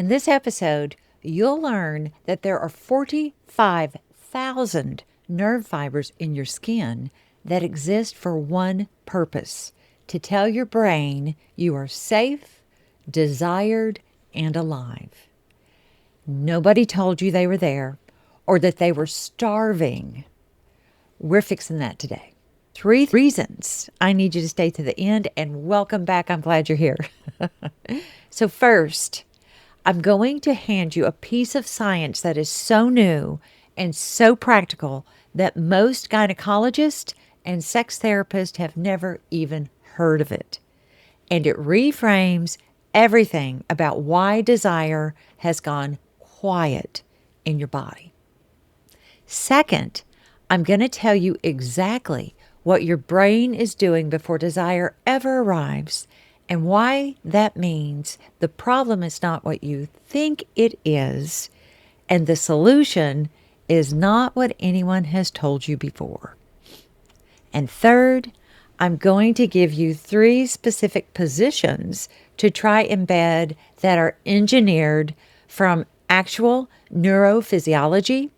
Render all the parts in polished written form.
In this episode, you'll learn that there are 45,000 nerve fibers in your skin that exist for one purpose: to tell your brain you are safe, desired, and alive. Nobody told you they were there or that they were starving. We're fixing that today. 3 reasons I need you to stay to the end, and welcome back. I'm glad you're here. So first, I'm going to hand you a piece of science that is so new and so practical that most gynecologists and sex therapists have never even heard of it. And it reframes everything about why desire has gone quiet in your body. Second, I'm going to tell you exactly what your brain is doing before desire ever arrives, and why that means the problem is not what you think it is, and the solution is not what anyone has told you before. And third, I'm going to give you 3 specific positions to try embed that are engineered from actual neurophysiology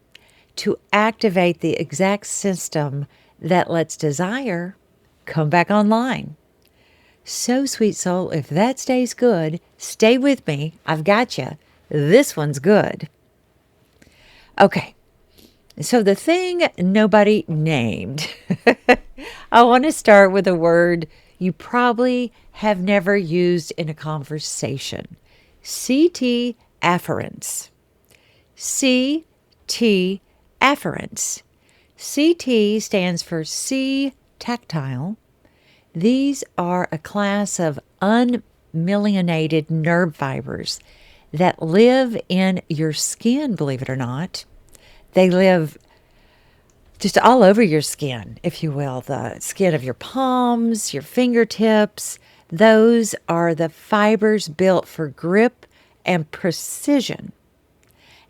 to activate the exact system that lets desire come back online. So, sweet soul, if that stays good, stay with me. I've got you. This one's good. Okay, so the thing nobody named. I want to start with a word you probably have never used in a conversation. CT afferents. CT afferents. CT stands for C tactile. These are a class of unmyelinated nerve fibers that live in your skin, believe it or not. They live just all over your skin, if you will, the skin of your palms, your fingertips. Those are the fibers built for grip and precision.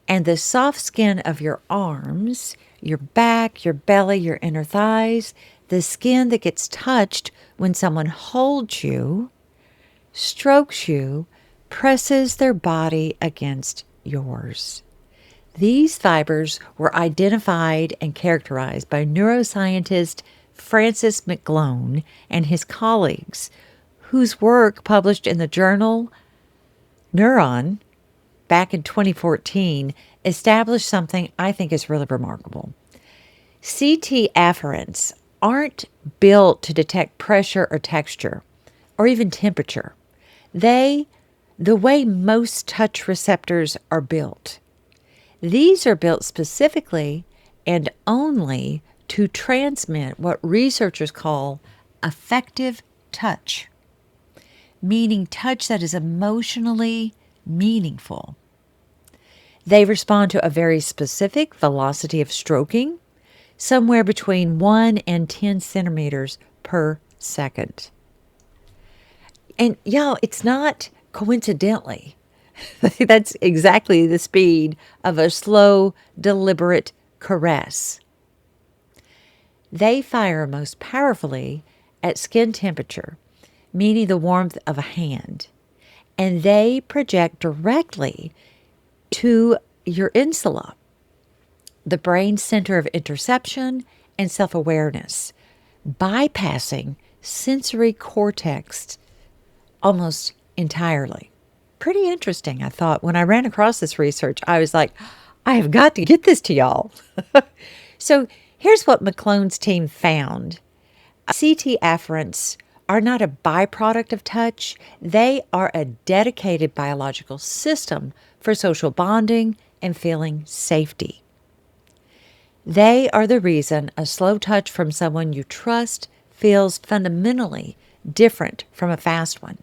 And the soft skin of your arms, your back, your belly, your inner thighs, the skin that gets touched when someone holds you, strokes you, presses their body against yours. These fibers were identified and characterized by neuroscientist Francis McGlone and his colleagues, whose work published in the journal Neuron back in 2014 established something I think is really remarkable. CT afferents aren't built to detect pressure or texture or even temperature. The way most touch receptors are built. These are built specifically and only to transmit what researchers call affective touch, meaning touch that is emotionally meaningful. They respond to a very specific velocity of stroking, somewhere between 1 and 10 centimeters per second. And y'all, it's not coincidentally. That's exactly the speed of a slow, deliberate caress. They fire most powerfully at skin temperature, meaning the warmth of a hand, and they project directly to your insula, the brain center of interception and self-awareness, bypassing sensory cortex almost entirely. Pretty interesting, I thought. When I ran across this research, I was like, I have got to get this to y'all. So here's what McClone's team found. CT afferents are not a byproduct of touch. They are a dedicated biological system for social bonding and feeling safety. They are the reason a slow touch from someone you trust feels fundamentally different from a fast one.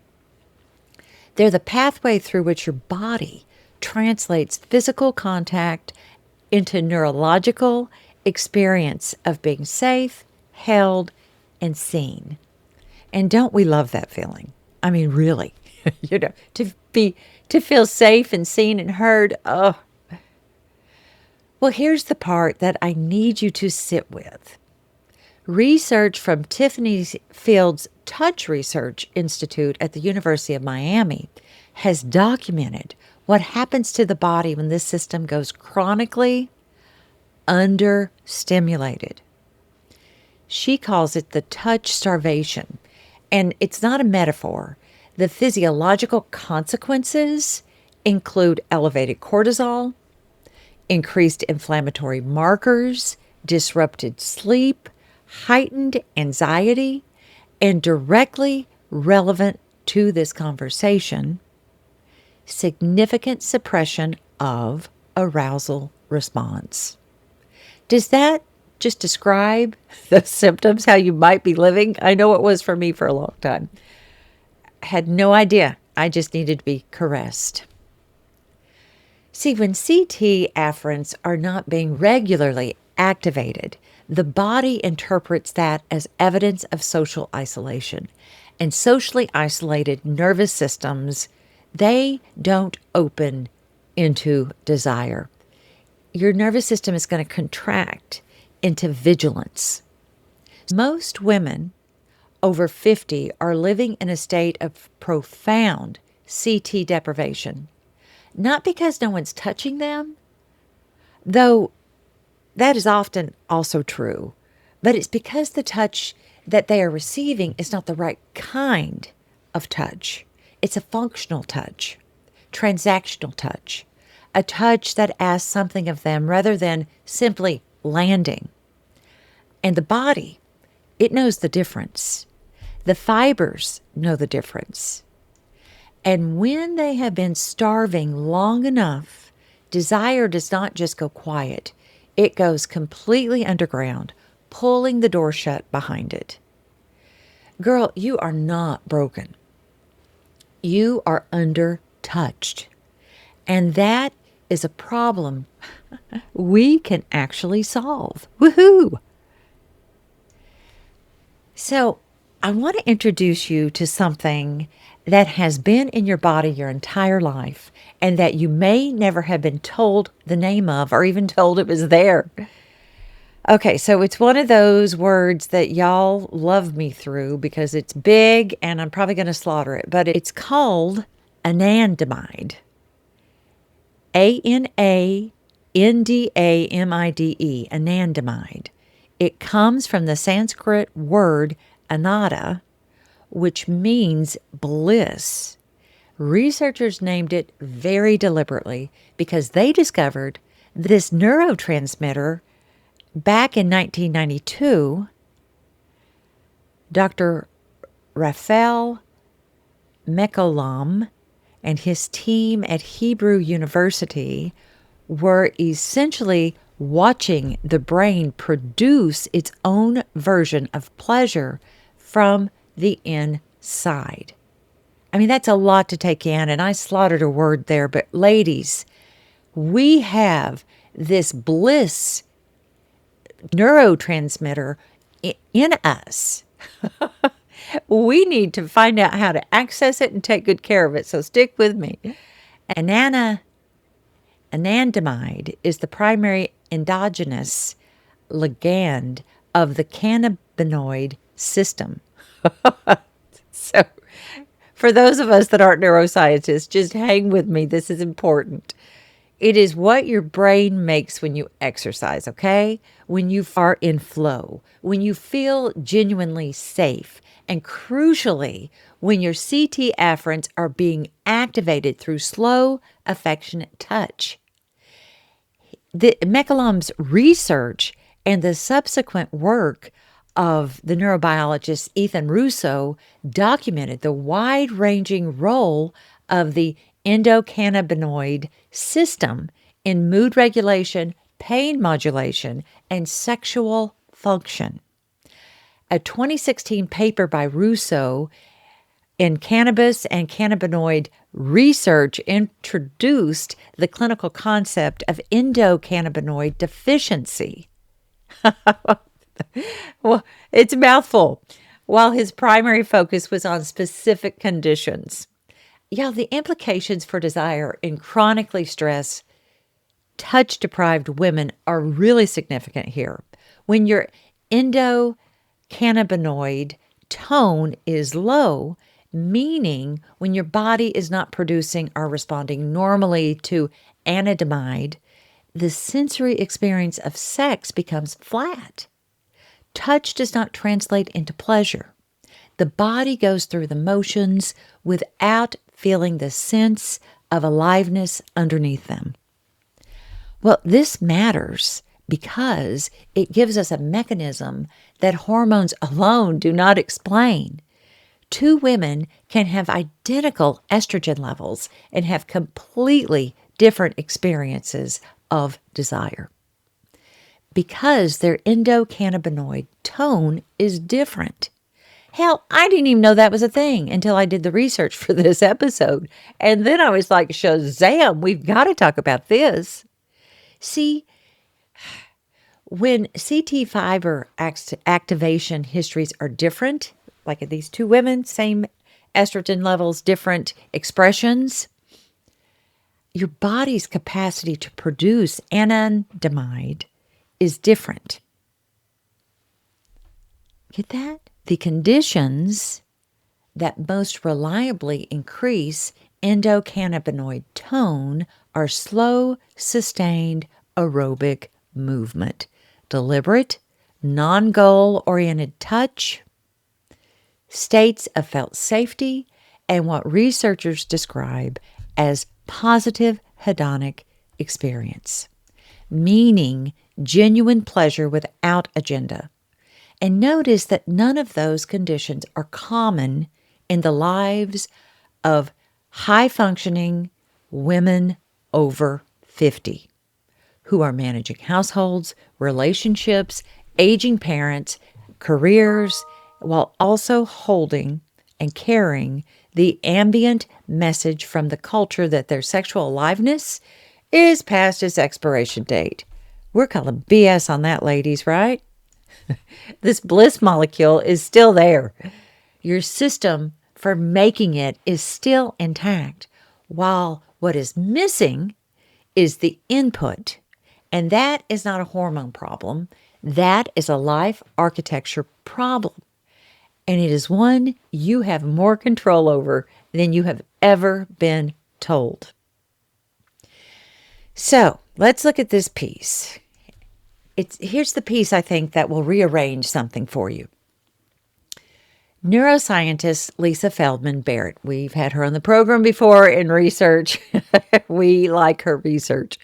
They're the pathway through which your body translates physical contact into neurological experience of being safe, held, and seen. And don't we love that feeling? I mean, really, to feel safe and seen and heard. Oh, well, here's the part that I need you to sit with. Research from Tiffany Field's Touch Research Institute at the University of Miami has documented what happens to the body when this system goes chronically understimulated. She calls it the touch starvation, and it's not a metaphor. The physiological consequences include elevated cortisol, increased inflammatory markers, disrupted sleep, heightened anxiety, and directly relevant to this conversation, significant suppression of arousal response. Does that just describe the symptoms, how you might be living? I know it was for me for a long time. I had no idea. I just needed to be caressed. See, when CT afferents are not being regularly activated, the body interprets that as evidence of social isolation. And socially isolated nervous systems, they don't open into desire. Your nervous system is going to contract into vigilance. Most women over 50 are living in a state of profound CT deprivation. Not because no one's touching them, though that is often also true, but it's because the touch that they are receiving is not the right kind of touch. It's a functional touch, transactional touch, a touch that asks something of them rather than simply landing. And the body, it knows the difference. The fibers know the difference. And when they have been starving long enough, desire does not just go quiet. It goes completely underground, pulling the door shut behind it. Girl, you are not broken. You are undertouched. And that is a problem we can actually solve. Woohoo! So I want to introduce you to something that has been in your body your entire life and that you may never have been told the name of or even told it was there. Okay, so it's one of those words that y'all love me through because it's big and I'm probably going to slaughter it, but it's called Anandamide. Anandamide, Anandamide. It comes from the Sanskrit word Ananda, which means bliss. Researchers named it very deliberately because they discovered this neurotransmitter back in 1992. Dr. Raphael Mechoulam and his team at Hebrew University were essentially watching the brain produce its own version of pleasure from the inside. I mean, that's a lot to take in, and I slaughtered a word there, but ladies, we have this bliss neurotransmitter in us. We need to find out how to access it and take good care of it, so stick with me. Anandamide is the primary endogenous ligand of the cannabinoid system. So, for those of us that aren't neuroscientists, just hang with me. This is important. It is what your brain makes when you exercise, okay? When you are in flow, when you feel genuinely safe, and crucially, when your CT afferents are being activated through slow, affectionate touch. The Mechoulam's research and the subsequent work of the neurobiologist Ethan Russo documented the wide-ranging role of the endocannabinoid system in mood regulation, pain modulation, and sexual function. A 2016 paper by Russo in Cannabis and Cannabinoid Research introduced the clinical concept of endocannabinoid deficiency. Well, it's a mouthful. While his primary focus was on specific conditions. Yeah, the implications for desire in chronically stressed, touch-deprived women are really significant here. When your endocannabinoid tone is low, meaning when your body is not producing or responding normally to anandamide, the sensory experience of sex becomes flat. Touch does not translate into pleasure. The body goes through the motions without feeling the sense of aliveness underneath them. Well, this matters because it gives us a mechanism that hormones alone do not explain. Two women can have identical estrogen levels and have completely different experiences of desire because their endocannabinoid tone is different. Hell, I didn't even know that was a thing until I did the research for this episode. And then I was like, Shazam, we've got to talk about this. See, when CT fiber activation histories are different, like these two women, same estrogen levels, different expressions, your body's capacity to produce anandamide is different. Get that? The conditions that most reliably increase endocannabinoid tone are slow, sustained aerobic movement, deliberate, non-goal-oriented touch, states of felt safety, and what researchers describe as positive hedonic experience, meaning genuine pleasure without agenda. And notice that none of those conditions are common in the lives of high-functioning women over 50 who are managing households, relationships, aging parents, careers, while also holding and carrying the ambient message from the culture that their sexual aliveness is past its expiration date. We're calling BS on that, ladies, right? This bliss molecule is still there. Your system for making it is still intact, while what is missing is the input. And that is not a hormone problem. That is a life architecture problem. And it is one you have more control over than you have ever been told. So let's look at this piece. Here's the piece I think that will rearrange something for you. Neuroscientist Lisa Feldman Barrett. We've had her on the program before in research. We like her research.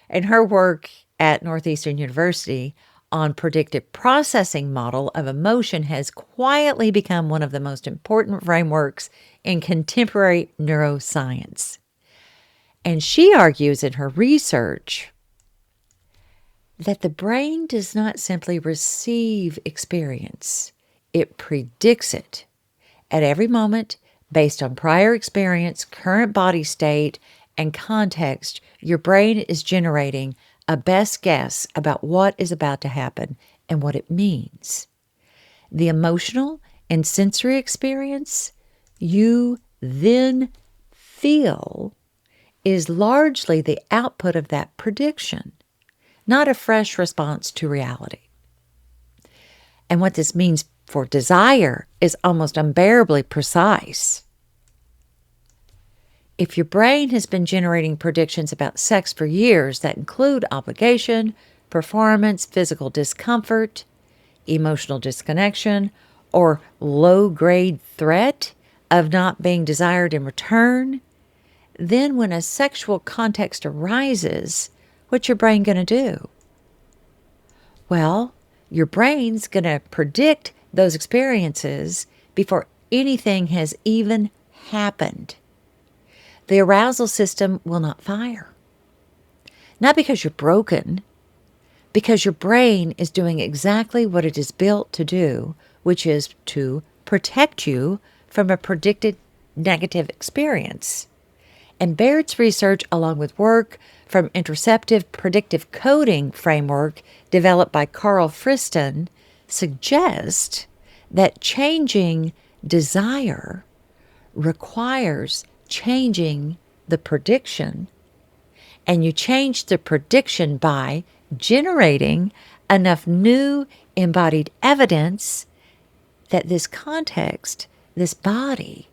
And her work at Northeastern University on predictive processing model of emotion has quietly become one of the most important frameworks in contemporary neuroscience. And she argues in her research that the brain does not simply receive experience, it predicts it at every moment based on prior experience, current body state, and context. Your brain is generating a best guess about what is about to happen and what it means. The emotional and sensory experience you then feel is largely the output of that prediction, not a fresh response to reality. And what this means for desire is almost unbearably precise. If your brain has been generating predictions about sex for years that include obligation, performance, physical discomfort, emotional disconnection, or low-grade threat of not being desired in return, then when a sexual context arises, what's your brain going to do? Well, your brain's going to predict those experiences before anything has even happened. The arousal system will not fire. Not because you're broken, because your brain is doing exactly what it is built to do, which is to protect you from a predicted negative experience. And Barrett's research, along with work from interoceptive predictive coding framework developed by Carl Friston, suggest that changing desire requires changing the prediction, and you change the prediction by generating enough new embodied evidence that this context, this body,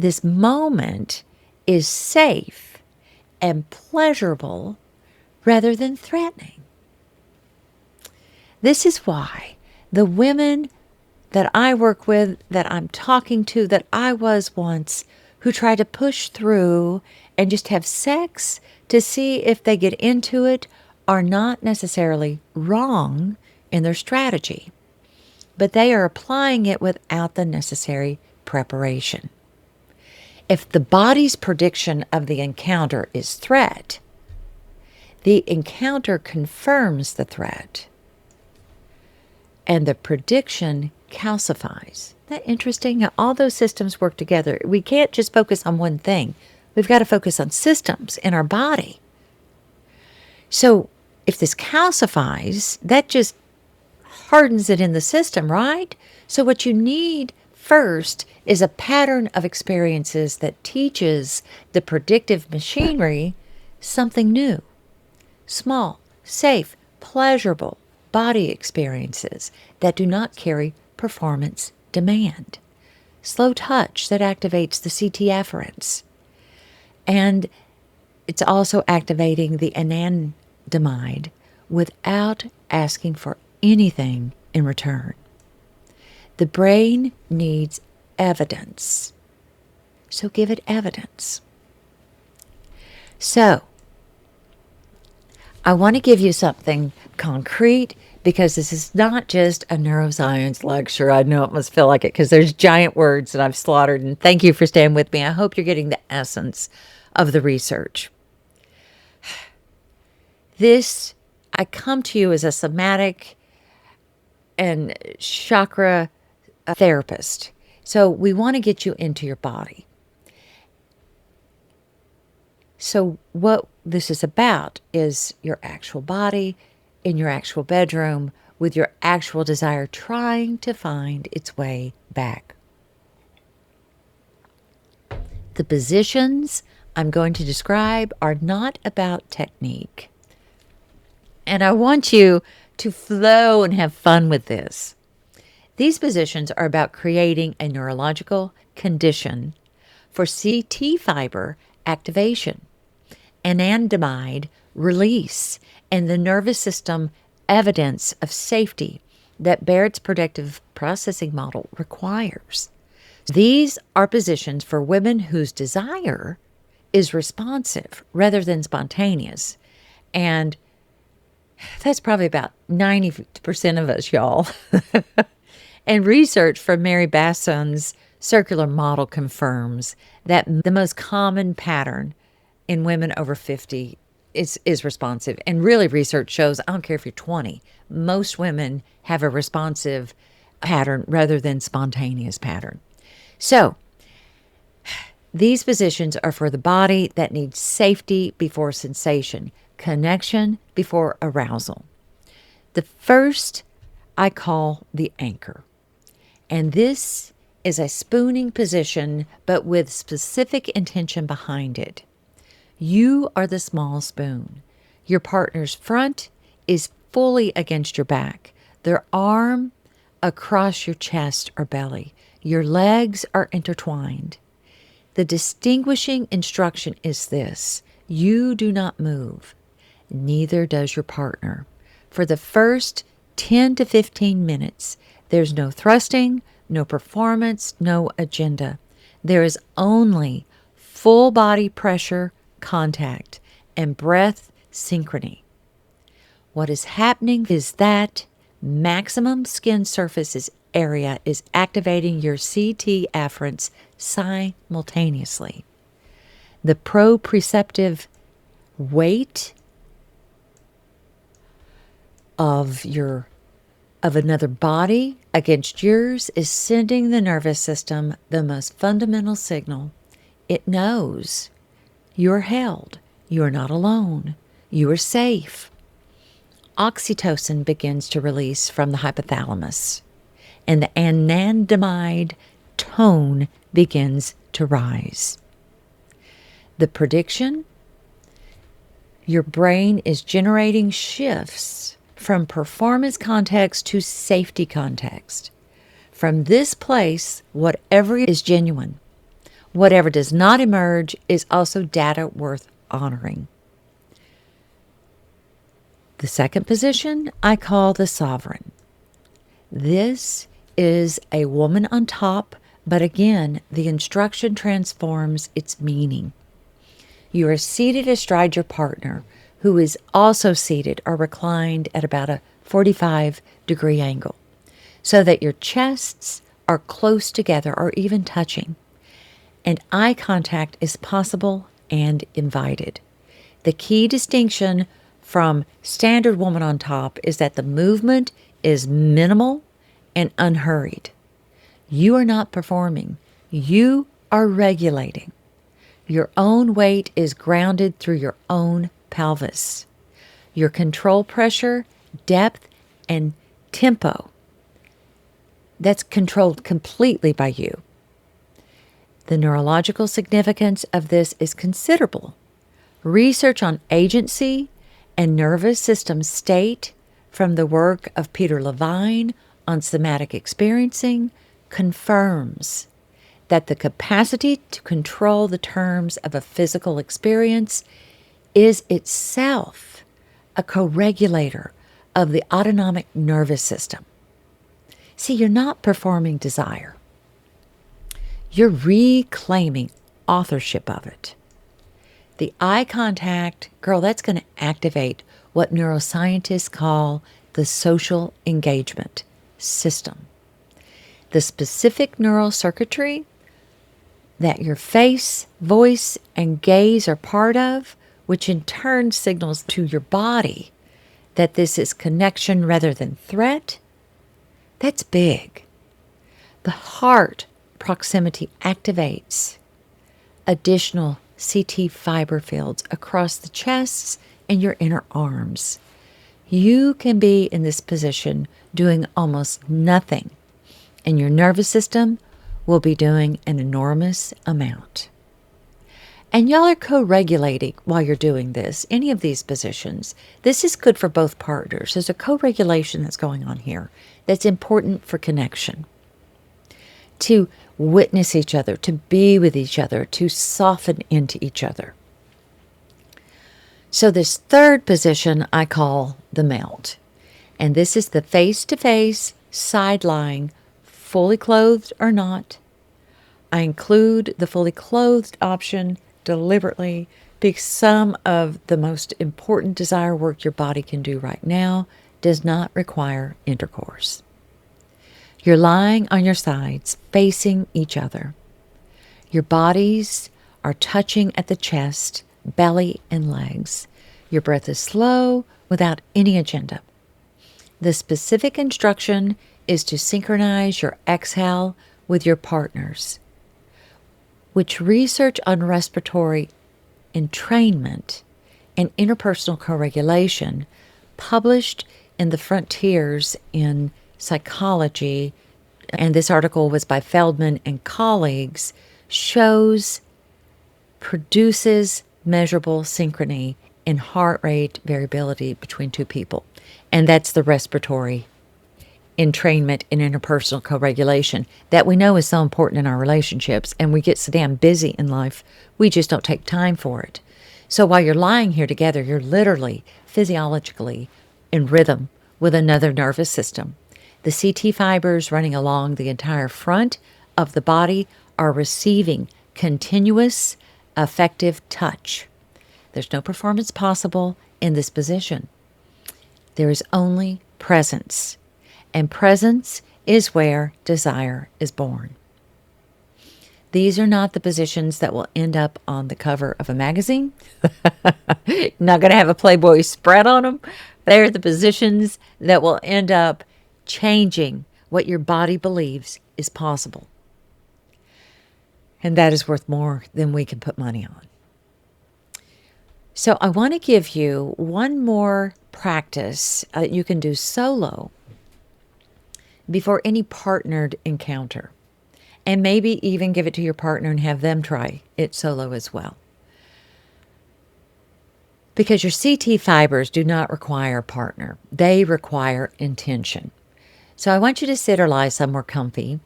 this moment is safe and pleasurable rather than threatening. This is why the women that I work with, that I'm talking to, that I was once, who try to push through and just have sex to see if they get into it, are not necessarily wrong in their strategy, but they are applying it without the necessary preparation. If the body's prediction of the encounter is threat, the encounter confirms the threat, and the prediction calcifies. Isn't that interesting how all those systems work together? We can't just focus on one thing. We've got to focus on systems in our body. So if this calcifies, that just hardens it in the system, right? So what you need first is a pattern of experiences that teaches the predictive machinery something new, small, safe, pleasurable body experiences that do not carry performance demand. Slow touch that activates the CT afferents. And it's also activating the Anandamide without asking for anything in return. The brain needs evidence, so give it evidence. So, I want to give you something concrete, because this is not just a neuroscience lecture. I know it must feel like it because there's giant words that I've slaughtered, and thank you for staying with me. I hope you're getting the essence of the research. I come to you as a somatic and chakra therapist. So we want to get you into your body. So what this is about is your actual body in your actual bedroom with your actual desire trying to find its way back. The positions I'm going to describe are not about technique. And I want you to flow and have fun with this. These positions are about creating a neurological condition for CT fiber activation, anandamide release, and the nervous system evidence of safety that Barrett's predictive processing model requires. These are positions for women whose desire is responsive rather than spontaneous. And that's probably about 90% of us, y'all. And research from Mary Basson's circular model confirms that the most common pattern in women over 50 is responsive. And really, research shows, I don't care if you're 20, most women have a responsive pattern rather than spontaneous pattern. So these positions are for the body that needs safety before sensation, connection before arousal. The first I call the anchor. And this is a spooning position, but with specific intention behind it. You are the small spoon. Your partner's front is fully against your back. Their arm across your chest or belly. Your legs are intertwined. The distinguishing instruction is this: you do not move. Neither does your partner. For the first 10 to 15 minutes, there's no thrusting, no performance, no agenda. There is only full body pressure, contact, and breath synchrony. What is happening is that maximum skin surface area is activating your CT afferents simultaneously. The proprioceptive weight of another body against yours is sending the nervous system the most fundamental signal. It knows you're held. You're not alone. You are safe. Oxytocin begins to release from the hypothalamus, and the anandamide tone begins to rise. The prediction: your brain is generating shifts from performance context to safety context. From this place, whatever is genuine, Whatever does not emerge is also data worth honoring. The second position I call the sovereign. This is a woman on top, but again, the instruction transforms its meaning. You are seated astride your partner, who is also seated or reclined at about a 45-degree angle, so that your chests are close together or even touching, and eye contact is possible and invited. The key distinction from standard woman on top is that the movement is minimal and unhurried. You are not performing. You are regulating. Your own weight is grounded through your own pelvis. Your control pressure, depth, and tempo, that's controlled completely by you. The neurological significance of this is considerable. Research on agency and nervous system state from the work of Peter Levine on somatic experiencing confirms that the capacity to control the terms of a physical experience is itself a co-regulator of the autonomic nervous system. See, you're not performing desire. You're reclaiming authorship of it. The eye contact, girl, that's going to activate what neuroscientists call the social engagement system. The specific neural circuitry that your face, voice, and gaze are part of, which in turn signals to your body that this is connection rather than threat, that's big. The heart proximity activates additional CT fiber fields across the chests and your inner arms. You can be in this position doing almost nothing, and your nervous system will be doing an enormous amount. And y'all are co-regulating while you're doing this, any of these positions. This is good for both partners. There's a co-regulation that's going on here that's important for connection. To witness each other, to be with each other, to soften into each other. So this third position I call the melt. And this is the face-to-face, side-lying, fully clothed or not. I include the fully clothed option deliberately because some of the most important desire work your body can do right now does not require intercourse. You're lying on your sides, facing each other. Your bodies are touching at the chest, belly, and legs. Your breath is slow, without any agenda. The specific instruction is to synchronize your exhale with your partner's, which research on respiratory entrainment and interpersonal co-regulation, published in the Frontiers in Psychology, and this article was by Feldman and colleagues, produces measurable synchrony in heart rate variability between two people. And that's the respiratory entrainment in interpersonal co-regulation that we know is so important in our relationships, and we get so damn busy in life, we just don't take time for it. So while you're lying here together, you're literally, physiologically in rhythm with another nervous system. The CT fibers running along the entire front of the body are receiving continuous, effective touch. There's no performance possible in this position. There is only presence, and presence is where desire is born. These are not the positions that will end up on the cover of a magazine. Not going to have a Playboy spread on them. They're the positions that will end up changing what your body believes is possible. And that is worth more than we can put money on. So I want to give you one more practice that you can do solo before any partnered encounter. And maybe even give it to your partner and have them try it solo as well. Because your CT fibers do not require a partner. They require intention. So I want you to sit or lie somewhere comfy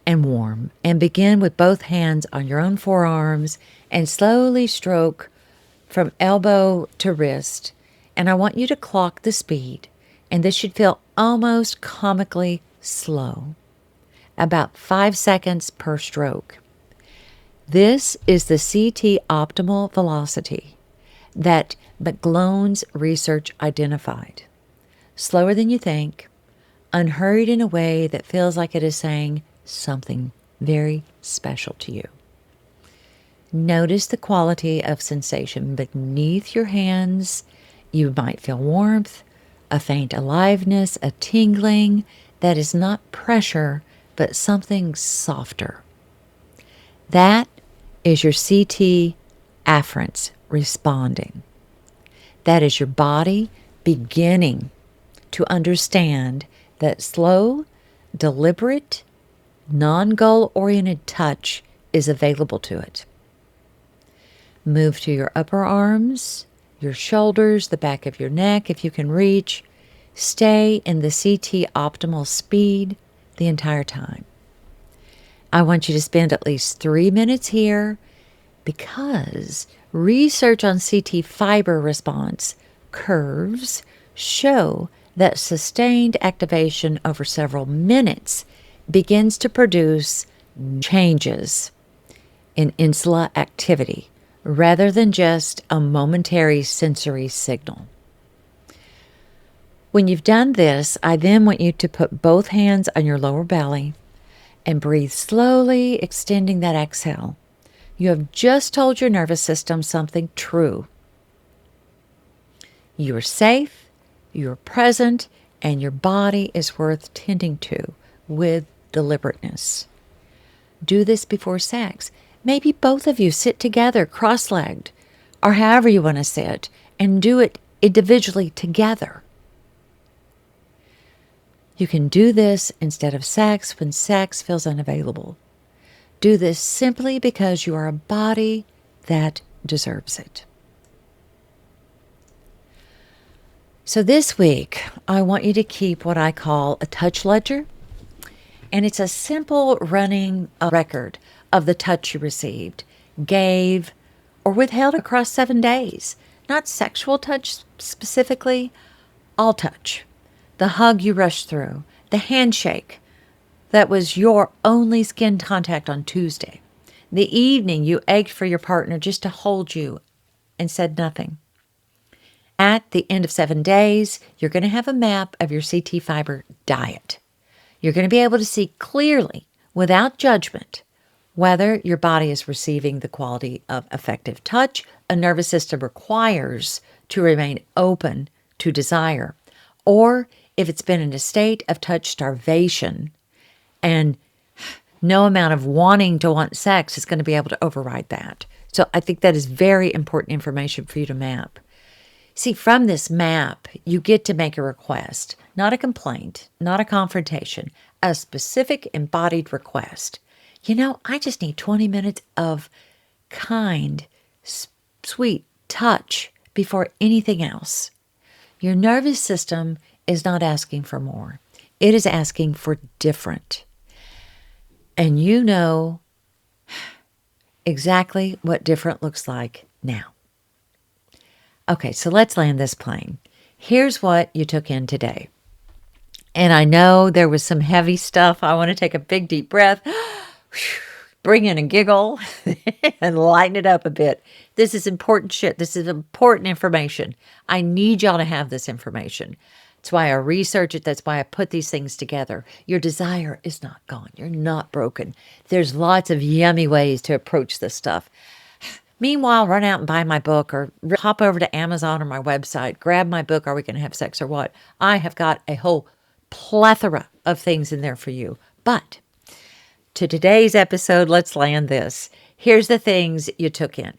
and warm. And begin with both hands on your own forearms and slowly stroke from elbow to wrist. And I want you to clock the speed. And this should feel almost comically slow, about 5 seconds per stroke. This is the CT optimal velocity that McGlone's research identified. Slower than you think, unhurried in a way that feels like it is saying something very special to you. Notice the quality of sensation beneath your hands. You might feel warmth, a faint aliveness, a tingling that is not pressure, but something softer. That is your CT afferents responding. That is your body beginning to understand that slow, deliberate, non-goal-oriented touch is available to it. Move to your upper arms, your shoulders, the back of your neck if you can reach. Stay in the CT optimal speed the entire time. I want you to spend at least 3 minutes here because research on CT fiber response curves show that sustained activation over several minutes begins to produce changes in insula activity rather than just a momentary sensory signal. When you've done this, I then want you to put both hands on your lower belly and breathe slowly, extending that exhale. You have just told your nervous system something true. You are safe, you are present, and your body is worth tending to with deliberateness. Do this before sex. Maybe both of you sit together, cross-legged, or however you want to sit, and do it individually together. You can do this instead of sex when sex feels unavailable. Do this simply because you are a body that deserves it. So this week, I want you to keep what I call a touch ledger. And it's a simple running record of the touch you received, gave, or withheld across 7 days. Not sexual touch specifically, all touch. The hug you rushed through, the handshake that was your only skin contact on Tuesday, the evening you ached for your partner just to hold you and said nothing. At the end of 7 days, you're going to have a map of your CT fiber diet. You're going to be able to see clearly, without judgment, whether your body is receiving the quality of effective touch a nervous system requires to remain open to desire, or if it's been in a state of touch starvation and no amount of wanting to want sex is going to be able to override that. So I think that is very important information for you to map. See, from this map, you get to make a request, not a complaint, not a confrontation, a specific embodied request. I just need 20 minutes of kind, sweet touch before anything else. Your nervous system is not asking for more. It is asking for different. And you know exactly what different looks like now. Okay, so let's land this plane. Here's what you took in today. And I know there was some heavy stuff. I want to take a big, deep breath, bring in a giggle, and lighten it up a bit. This is important shit. This is important information. I need y'all to have this information. That's why I research it. That's why I put these things together. Your desire is not gone. You're not broken. There's lots of yummy ways to approach this stuff. Meanwhile, run out and buy my book or hop over to Amazon or my website. Grab my book, Are We Going to Have Sex or What? I have got a whole plethora of things in there for you. But to today's episode, let's land this. Here's the things you took in.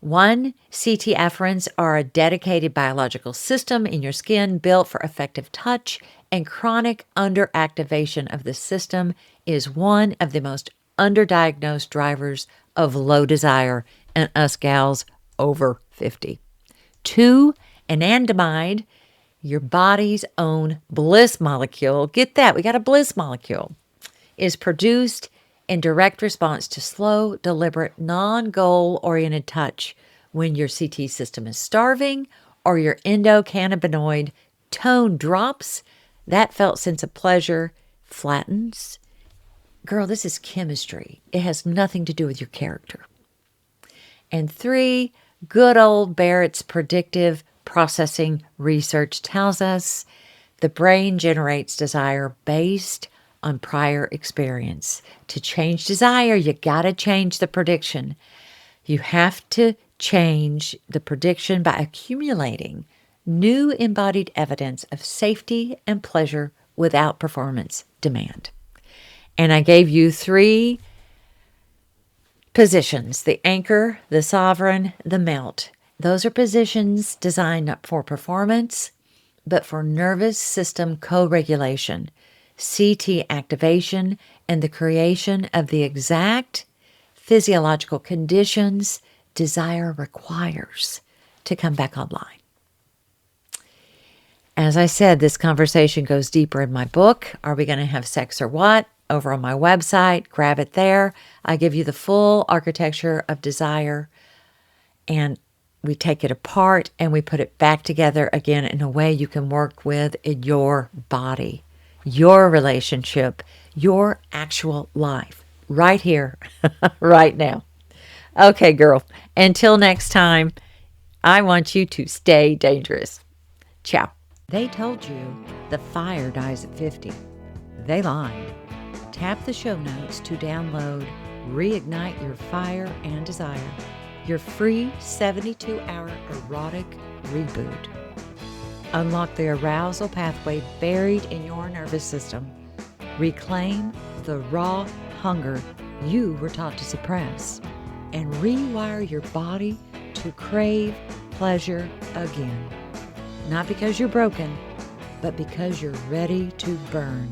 1, CT afferents are a dedicated biological system in your skin built for effective touch, and chronic underactivation of the system is one of the most underdiagnosed drivers of low desire in us gals over 50. 2, Anandamide, your body's own Bliss molecule. Get that, we got a Bliss molecule. is produced in direct response to slow, deliberate, non-goal oriented touch when your CT system is starving or your endocannabinoid tone drops. That felt sense of pleasure flattens. Girl, this is chemistry. It has nothing to do with your character. And 3, good old Barrett's predictive processing research tells us the brain generates desire based on prior experience. To change desire, you got to change the prediction. You have to change the prediction by accumulating new embodied evidence of safety and pleasure without performance demand. And I gave you 3 positions: the anchor, the sovereign, the melt. Those are positions designed not for performance, but for nervous system co-regulation, CT activation, and the creation of the exact physiological conditions desire requires to come back online. As I said, this conversation goes deeper in my book, Are We Going to Have Sex or What? Over on my website. Grab it there. I give you the full architecture of desire, and we take it apart and we put it back together again in a way you can work with in your body, your relationship, your actual life, right here, right now. Okay, girl, until next time, I want you to stay dangerous. Ciao. They told you the fire dies at 50. They lied. Tap the show notes to download Reignite Your Fire and Desire, your free 72-hour erotic reboot. Unlock the arousal pathway buried in your nervous system. Reclaim the raw hunger you were taught to suppress, and rewire your body to crave pleasure again. Not because you're broken, but because you're ready to burn.